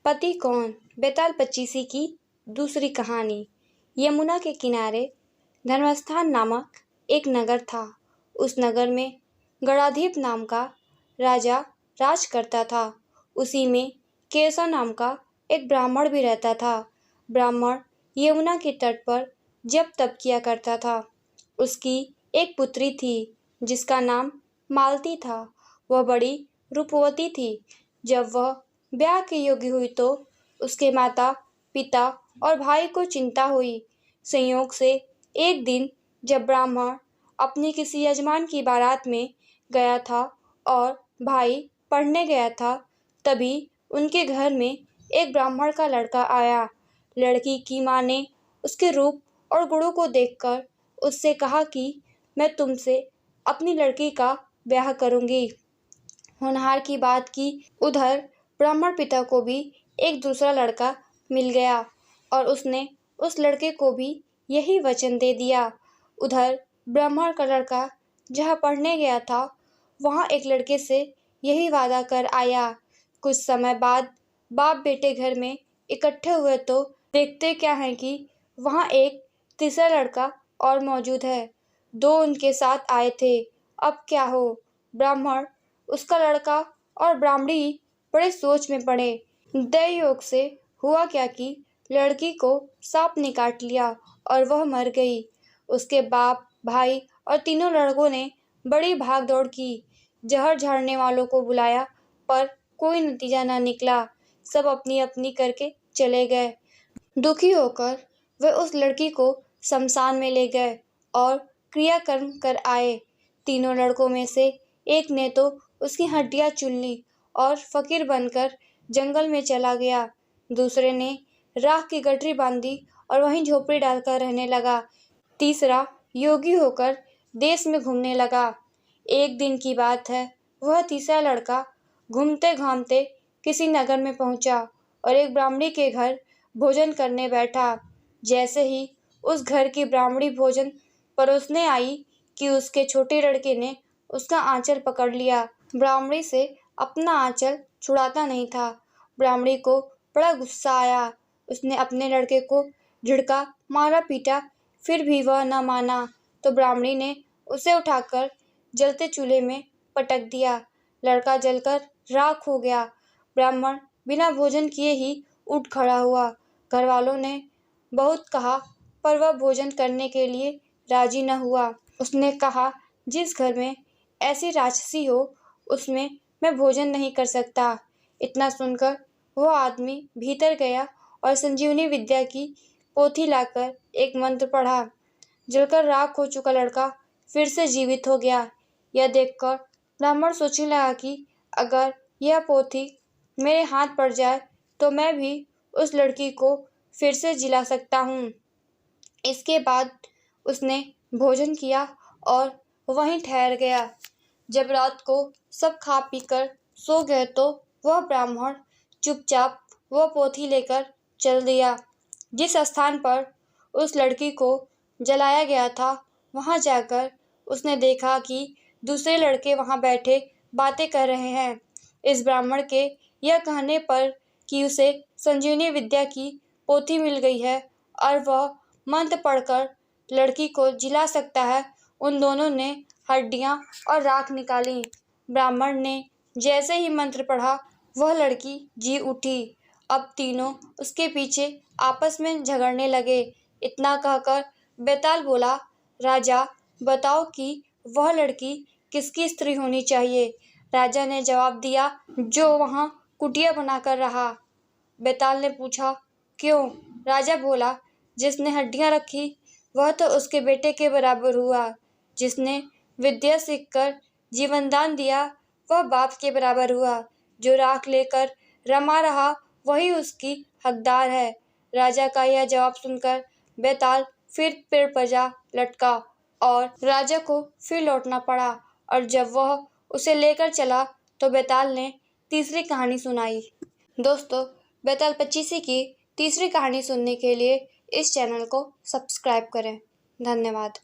पति कौन? बेताल पच्चीसी की दूसरी कहानी। यमुना के किनारे धर्मस्थान नामक एक नगर था। उस नगर में गणाधिप नाम का राजा राज करता था। उसी में केशव नाम का एक ब्राह्मण भी रहता था। ब्राह्मण यमुना के तट पर जप तप किया करता था। उसकी एक पुत्री थी जिसका नाम मालती था। वह बड़ी रूपवती थी। जब वह ब्याह के योग्य हुई तो उसके माता पिता और भाई को चिंता हुई। संयोग से एक दिन जब ब्राह्मण अपनी किसी यजमान की बारात में गया था और भाई पढ़ने गया था, तभी उनके घर में एक ब्राह्मण का लड़का आया। लड़की की माँ ने उसके रूप और गुणों को देखकर उससे कहा कि मैं तुमसे अपनी लड़की का ब्याह करूंगी। होनहार की बात की उधर ब्राह्मण पिता को भी एक दूसरा लड़का मिल गया और उसने उस लड़के को भी यही वचन दे दिया। उधर ब्राह्मण का लड़का जहाँ पढ़ने गया था वहाँ एक लड़के से यही वादा कर आया। कुछ समय बाद बाप बेटे घर में इकट्ठे हुए तो देखते क्या है कि वहाँ एक तीसरा लड़का और मौजूद है। दो उनके साथ आए थे। अब क्या हो? ब्राह्मण, उसका लड़का और ब्राह्मणी बड़े सोच में पड़े। दैवयोग से हुआ क्या कि लड़की को सांप ने काट लिया और वह मर गई। उसके बाप भाई और तीनों लड़कों ने बड़ी भाग दौड़ की। जहर झाड़ने वालों को बुलाया पर कोई नतीजा न निकला। सब अपनी अपनी करके चले गए। दुखी होकर वे उस लड़की को शमशान में ले गए और क्रियाकर्म कर आए। तीनों लड़कों में से एक ने तो उसकी हड्डियां चुन ली और फकीर बनकर जंगल में चला गया। दूसरे ने राख की गठरी बांधी और वहीं झोपड़ी डालकर रहने लगा। तीसरा योगी होकर देश में घूमने लगा। एक दिन की बात है, वह तीसरा लड़का घूमते घामते किसी नगर में पहुंचा और एक ब्राह्मणी के घर भोजन करने बैठा। जैसे ही उस घर की ब्राह्मणी भोजन परोसने आई कि उसके छोटे लड़के ने उसका आंचल पकड़ लिया। ब्राह्मणी से अपना आंचल छुड़ाता नहीं था। ब्राह्मणी को बड़ा गुस्सा आया। उसने अपने लड़के को झिड़का, मारा पीटा, फिर भी वह न माना तो ब्राह्मणी ने उसे उठाकर जलते चूल्हे में पटक दिया। लड़का जलकर राख हो गया। ब्राह्मण बिना भोजन किए ही उठ खड़ा हुआ। घर वालों ने बहुत कहा पर वह भोजन करने के लिए राजी न हुआ। उसने कहा, जिस घर में ऐसी राक्षसी हो उसमें मैं भोजन नहीं कर सकता। इतना सुनकर वह आदमी भीतर गया और संजीवनी विद्या की पोथी लाकर एक मंत्र पढ़ा। जलकर राख हो चुका लड़का फिर से जीवित हो गया। यह देखकर ब्राह्मण सोचने लगा कि अगर यह पोथी मेरे हाथ पड़ जाए तो मैं भी उस लड़की को फिर से जिला सकता हूँ। इसके बाद उसने भोजन किया और वहीं ठहर गया। जब रात को सब खा पीकर सो गए तो वह ब्राह्मण चुपचाप वह पोथी लेकर चल दिया। जिस स्थान पर उस लड़की को जलाया गया था वहां जाकर उसने देखा कि दूसरे लड़के वहां बैठे बातें कर रहे हैं। इस ब्राह्मण के यह कहने पर कि उसे संजीवनी विद्या की पोथी मिल गई है और वह मंत्र पढ़कर लड़की को जिला सकता है, उन दोनों ने हड्डियां और राख निकाली। ब्राह्मण ने जैसे ही मंत्र पढ़ा वह लड़की जी उठी। अब तीनों उसके पीछे आपस में झगड़ने लगे। इतना कहकर बेताल बोला, राजा बताओ कि वह लड़की किसकी स्त्री होनी चाहिए। राजा ने जवाब दिया, जो वहां कुटिया बनाकर रहा। बेताल ने पूछा, क्यों? राजा बोला, जिसने हड्डियां रखी वह तो उसके बेटे के बराबर हुआ। जिसने विद्या सीखकर जीवनदान दिया वह बाप के बराबर हुआ। जो राख लेकर रमा रहा वही उसकी हकदार है। राजा का यह जवाब सुनकर बेताल फिर पेड़ पर जा लटका और राजा को फिर लौटना पड़ा। और जब वह उसे लेकर चला तो बेताल ने तीसरी कहानी सुनाई। दोस्तों, बेताल पच्चीसी की तीसरी कहानी सुनने के लिए इस चैनल को सब्सक्राइब करें। धन्यवाद।